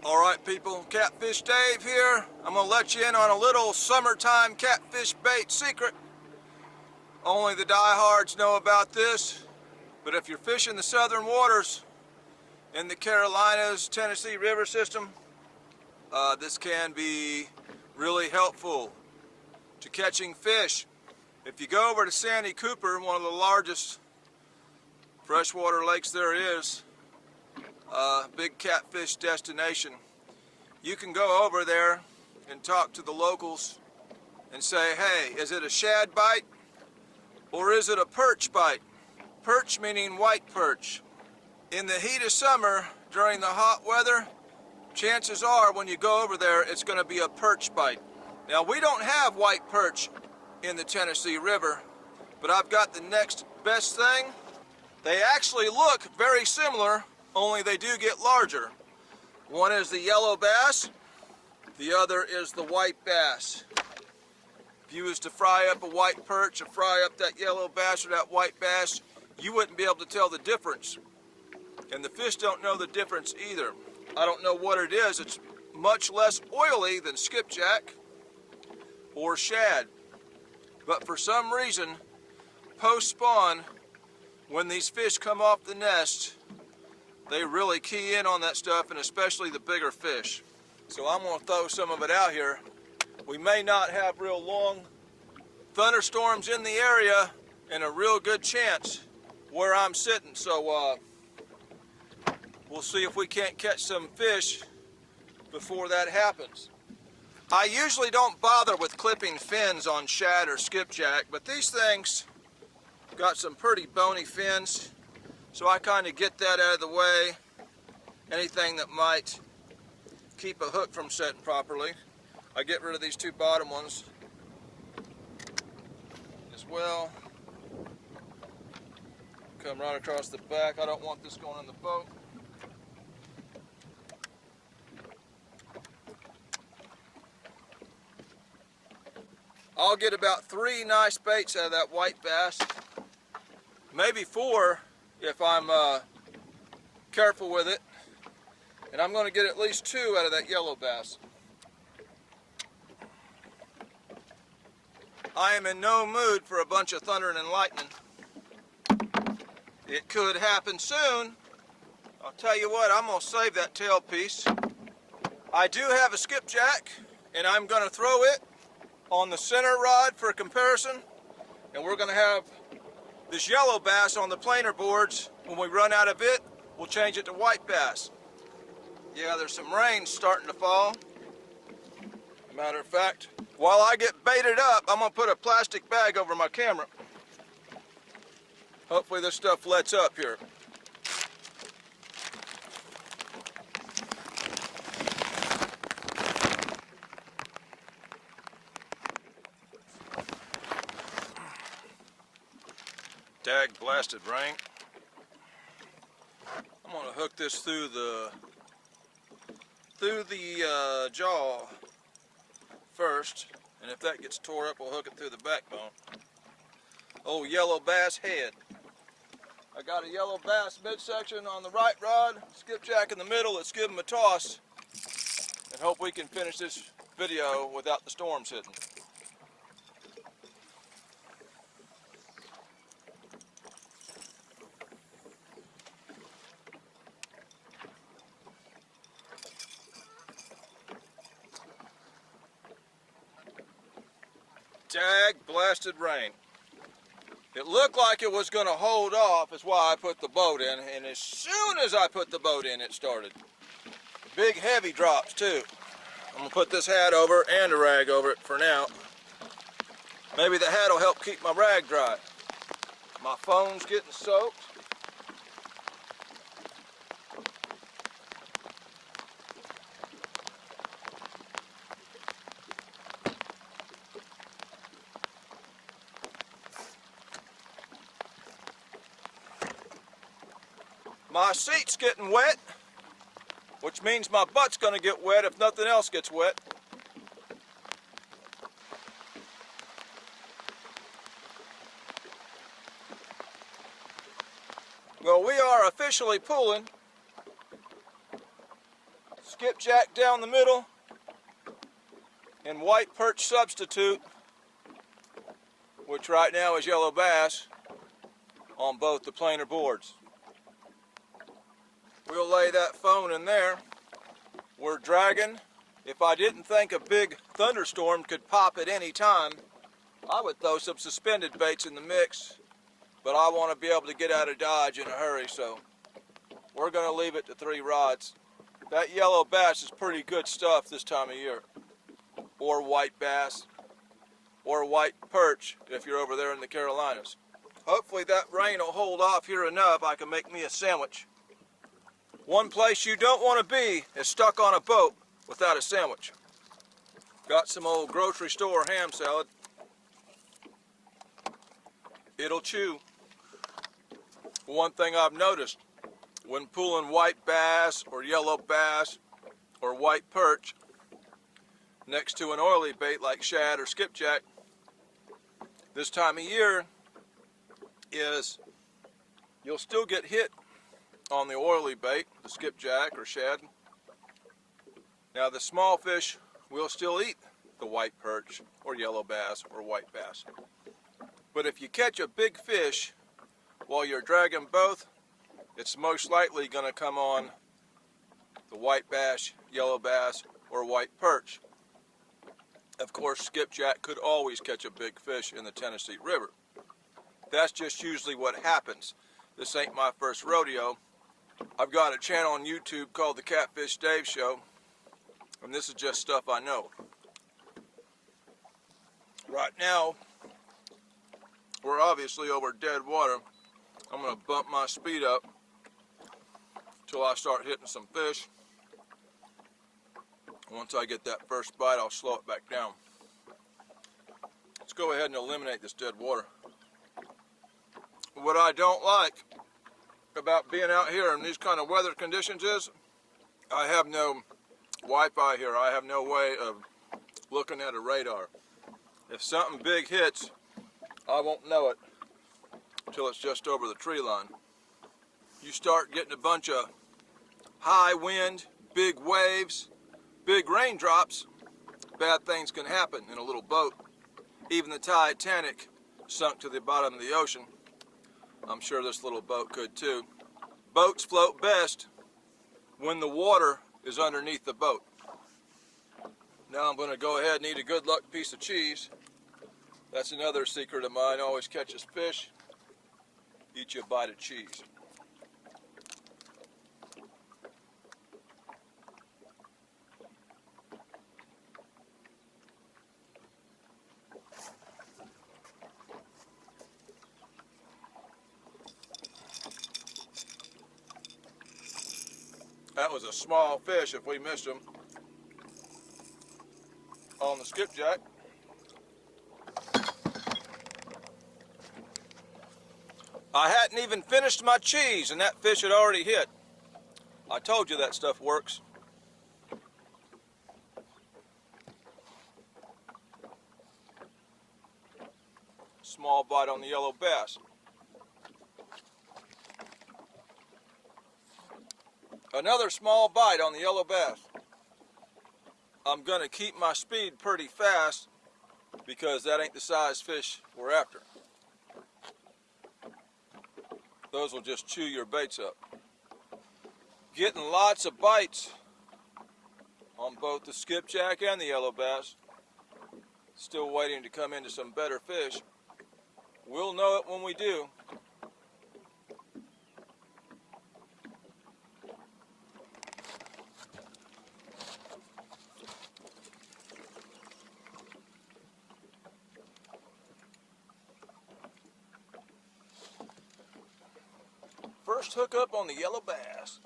Alright people, Catfish Dave here. I'm going to let you in on a little summertime catfish bait secret. Only the diehards know about this, but if you're fishing the southern waters in the Carolinas, Tennessee river system, this can be really helpful to catching fish. If you go over to Sandy Cooper, one of the largest freshwater lakes there is, big catfish destination, you can go over there and talk to the locals and say, hey, is it a shad bite or is it a perch bite? Perch meaning white perch. In the heat of summer, during the hot weather, chances are when you go over there it's going to be a perch bite. Now we don't have white perch in the Tennessee River, but I've got the next best thing. They actually look very similar, only they do get larger. One is the yellow bass, the other is the white bass. If you was to fry up a white perch or fry up that yellow bass or that white bass, you wouldn't be able to tell the difference. And the fish don't know the difference either. I don't know what it is. It's much less oily than skipjack or shad. But for some reason, post-spawn, when these fish come off the nest, they really key in on that stuff, and especially the bigger fish. So I'm going to throw some of it out here. We may not have real long thunderstorms in the area, and a real good chance where I'm sitting. So we'll see if we can't catch some fish before that happens. I usually don't bother with clipping fins on shad or skipjack, but these things got some pretty bony fins, so I kind of get that out of the way. Anything that might keep a hook from setting properly, I get rid of these two bottom ones as well. Come right across the back. I don't want this going in the boat. I'll get about 3 nice baits out of that white bass, maybe 4 if I'm careful with it, and I'm going to get at least 2 out of that yellow bass. I am in no mood for a bunch of thunder and lightning. It could happen soon. I'll tell you what, I'm going to save that tail piece. I do have a skipjack, and I'm going to throw it on the center rod for comparison, and we're going to have this yellow bass on the planer boards. When we run out of it, we'll change it to white bass. Yeah, there's some rain starting to fall. Matter of fact, while I get baited up, I'm going to put a plastic bag over my camera. Hopefully this stuff lets up here. Dag blasted rain. I'm going to hook this through the jaw first, and if that gets tore up, we'll hook it through the backbone. Oh, yellow bass head. I got a yellow bass midsection on the right rod, skipjack in the middle. Let's give him a toss and hope we can finish this video without the storms hitting. Dag blasted rain. It looked like it was going to hold off, is why I put the boat in, and as soon as I put the boat in, it started. Big heavy drops too. I'm going to put this hat over and a rag over it for now. Maybe the hat will help keep my rag dry. My phone's getting soaked. My seat's getting wet, which means my butt's going to get wet if nothing else gets wet. Well, we are officially pulling. skipjack down the middle, and white perch substitute, which right now is yellow bass, on both the planer boards. We'll lay that phone in there. We're dragging. If I didn't think a big thunderstorm could pop at any time, I would throw some suspended baits in the mix, but I want to be able to get out of Dodge in a hurry, so we're going to leave it to 3 rods. That yellow bass is pretty good stuff this time of year, or white bass, or white perch if you're over there in the Carolinas. Hopefully that rain will hold off here enough I can make me a sandwich. One place you don't want to be is stuck on a boat without a sandwich. Got some old grocery store ham salad. It'll chew. One thing I've noticed, when pulling white bass or yellow bass or white perch next to an oily bait like shad or skipjack, this time of year is you'll still get hit on the oily bait, the skipjack or shad. Now the small fish will still eat the white perch or yellow bass or white bass. But if you catch a big fish while you're dragging both, it's most likely going to come on the white bass, yellow bass, or white perch. Of course, skipjack could always catch a big fish in the Tennessee River. That's just usually what happens. This ain't my first rodeo. I've got a channel on YouTube called the Catfish Dave Show, and this is just stuff I know. Right now, we're obviously over dead water. I'm going to bump my speed up till I start hitting some fish. Once I get that first bite, I'll slow it back down. Let's go ahead and eliminate this dead water. What I don't like about being out here in these kind of weather conditions is I have no Wi-Fi here. I have no way of looking at a radar. If something big hits, I won't know it until it's just over the tree line. You start getting a bunch of high wind, big waves, big raindrops, bad things can happen in a little boat. Even the Titanic sunk to the bottom of the ocean. I'm sure this little boat could too. Boats float best when the water is underneath the boat. Now I'm going to go ahead and eat a good luck piece of cheese. That's another secret of mine. Always catches fish, eat you a bite of cheese. That was a small fish if we missed him on the skipjack. I hadn't even finished my cheese and that fish had already hit. I told you that stuff works. Small bite on the yellow bass. Another small bite on the yellow bass. I'm going to keep my speed pretty fast because that ain't the size fish we're after. Those will just chew your baits up. Getting lots of bites on both the skipjack and the yellow bass. Still waiting to come into some better fish. We'll know it when we do. First hook up on the yellow bass.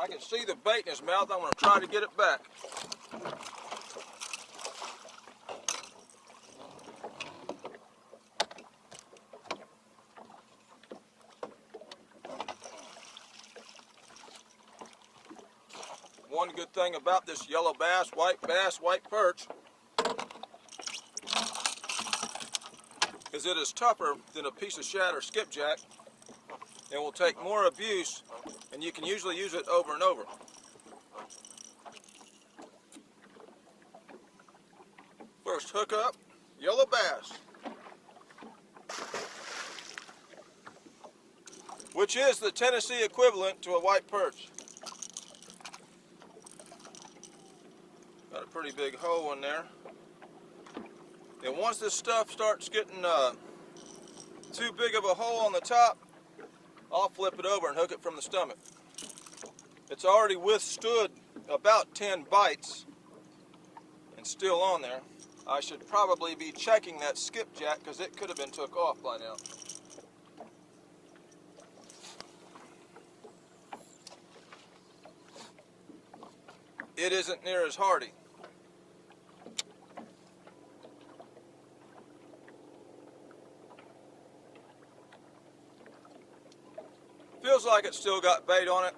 I can see the bait in his mouth. I'm going to try to get it back. One good thing about this yellow bass, white perch, is it is tougher than a piece of shad or skipjack and will take more abuse, and you can usually use it over and over. First hook up, yellow bass, which is the Tennessee equivalent to a white perch. Got a pretty big hole in there. And once this stuff starts getting too big of a hole on the top, I'll flip it over and hook it from the stomach. It's already withstood about 10 bites and still on there. I should probably be checking that skipjack because it could have been took off by now. It isn't near as hardy. Feels like it's still got bait on it.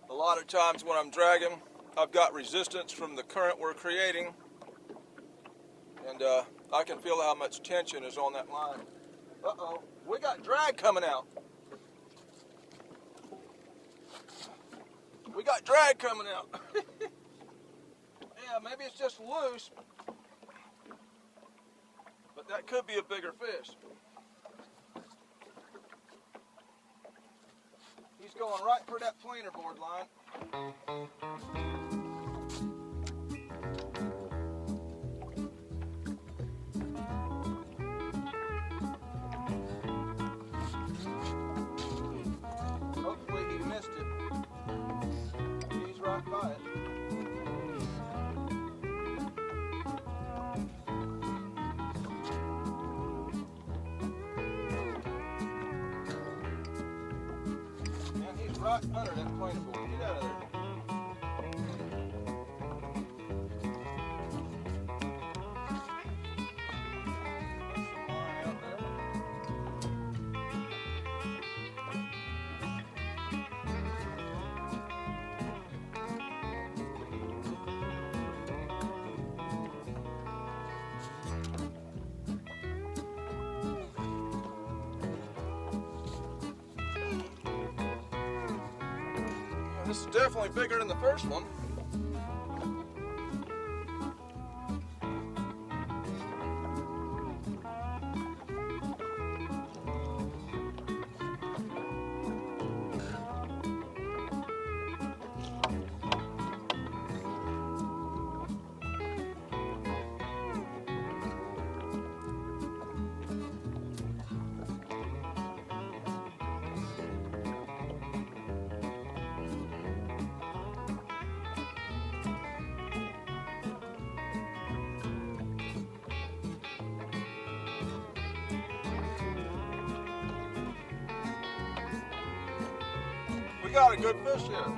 A lot of times when I'm dragging, I've got resistance from the current we're creating, and I can feel how much tension is on that line. Uh-oh, we got drag coming out. We got drag coming out. Yeah, maybe it's just loose, but that could be a bigger fish. He's going right for that planer board line. Hopefully he missed it. He's right by it. Man, he's right under that planer board. Get out of there. This is definitely bigger than the first one. We got a good fish here.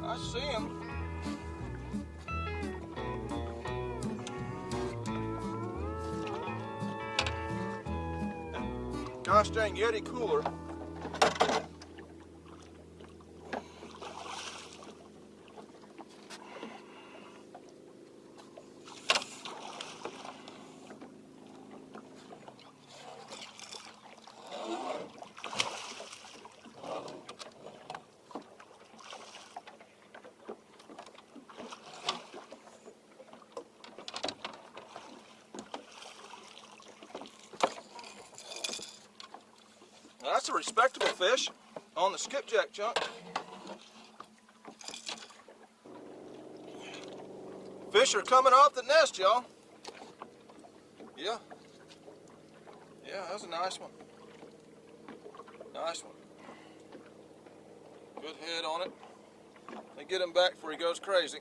I see him. Gosh dang Yeti cooler. Now that's a respectable fish on the skipjack chunk. Fish are coming off the nest, y'all. Yeah. Yeah, that was a nice one. Nice one. Good head on it. and get him back before he goes crazy.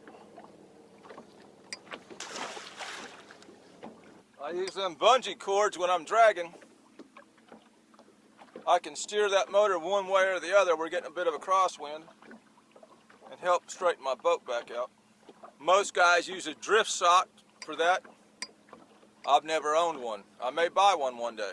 I use them bungee cords when I'm dragging. I can steer that motor one way or the other. We're getting a bit of a crosswind, and help straighten my boat back out. Most guys use a drift sock for that. I've never owned one. I may buy one day.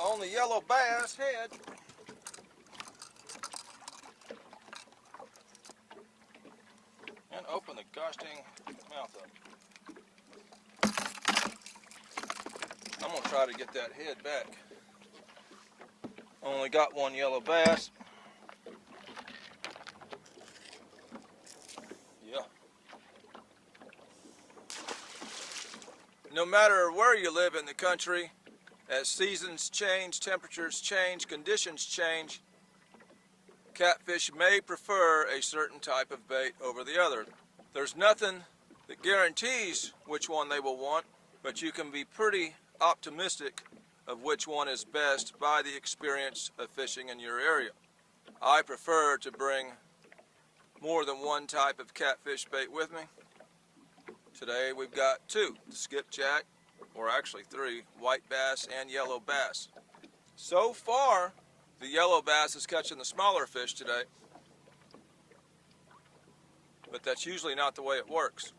On the yellow bass head. And open the gosh dang mouth up. I'm gonna try to get that head back. Only got one yellow bass. Yeah. No matter where you live in the country, as seasons change, temperatures change, conditions change, catfish may prefer a certain type of bait over the other. There's nothing that guarantees which one they will want, but you can be pretty optimistic of which one is best by the experience of fishing in your area. I prefer to bring more than one type of catfish bait with me. Today we've got two, the skipjack, or actually three, white bass and yellow bass. So far, the yellow bass is catching the smaller fish today, but that's usually not the way it works.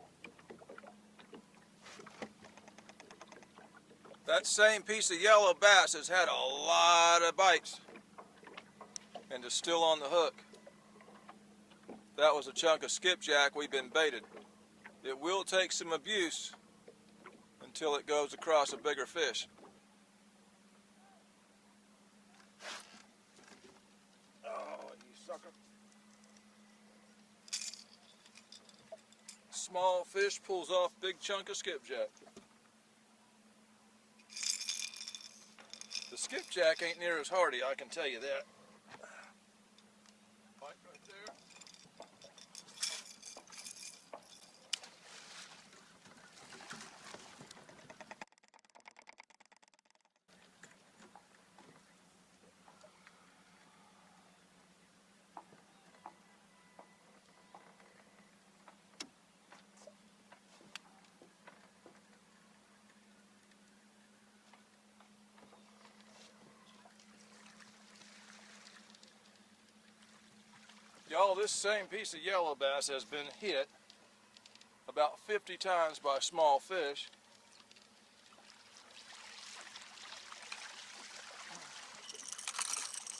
That same piece of yellow bass has had a lot of bites and is still on the hook. That was a chunk of skipjack we've been baited. It will take some abuse until it goes across a bigger fish. Oh, you sucker. Small fish pulls off big chunk of skipjack. The skipjack ain't near as hardy, I can tell you that. Bite right there. Y'all, this same piece of yellow bass has been hit about 50 times by small fish.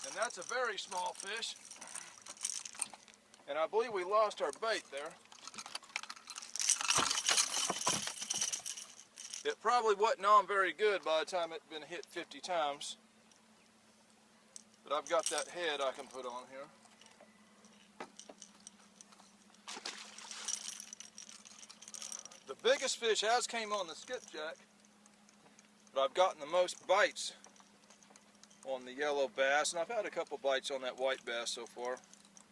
And that's a very small fish. And I believe we lost our bait there. It probably wasn't on very good by the time it'd been hit 50 times. But I've got that head I can put on here. The biggest fish has came on the skipjack, but I've gotten the most bites on the yellow bass, and I've had a couple bites on that white bass so far.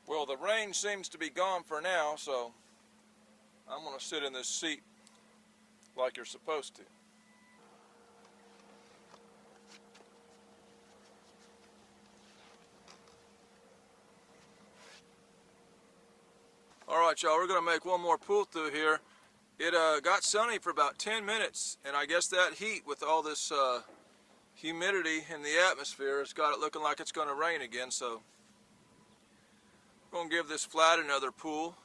Well, the rain seems to be gone for now, so I'm going to sit in this seat like you're supposed to. Alright y'all, we're going to make one more pull through here. It got sunny for about 10 minutes, and I guess that heat with all this humidity in the atmosphere has got it looking like it's going to rain again, so I'm going to give this flat another pull.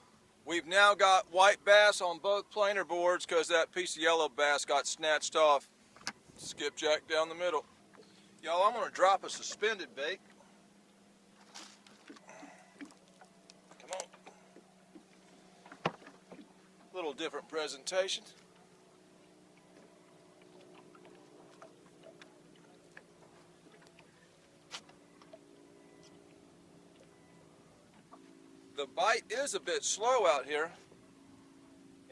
We've now got white bass on both planer boards because that piece of yellow bass got snatched off. Skipjack down the middle. Y'all, I'm gonna drop a suspended bait. Come on. Little different presentation. The bite is a bit slow out here,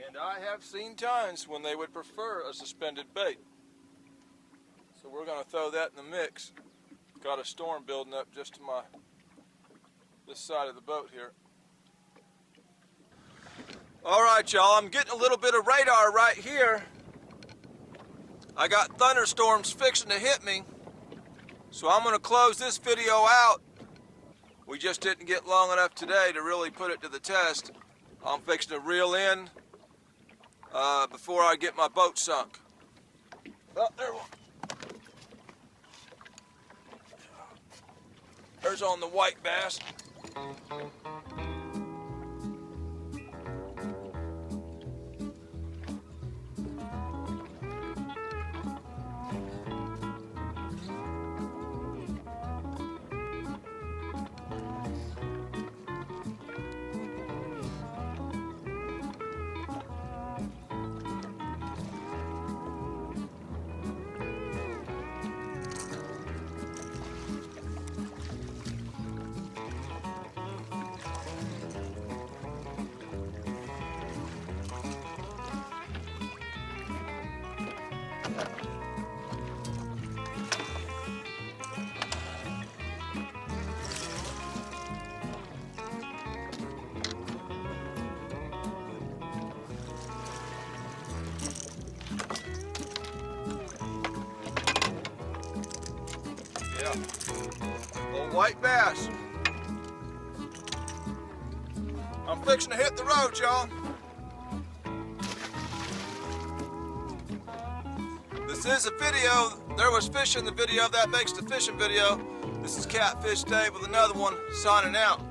and I have seen times when they would prefer a suspended bait. So we're going to throw that in the mix. Got a storm building up just to this side of the boat here. Alright y'all, I'm getting a little bit of radar right here. I got thunderstorms fixing to hit me, so I'm going to close this video out. We just didn't get long enough today to really put it to the test. I'm fixing to reel in before I get my boat sunk. Oh, there's on the white bass. Yeah, old white bass. I'm fixing to hit the road, y'all. This is a video. There was fish in the video. That makes the fishing video. This is Catfish Dave with another one, signing out.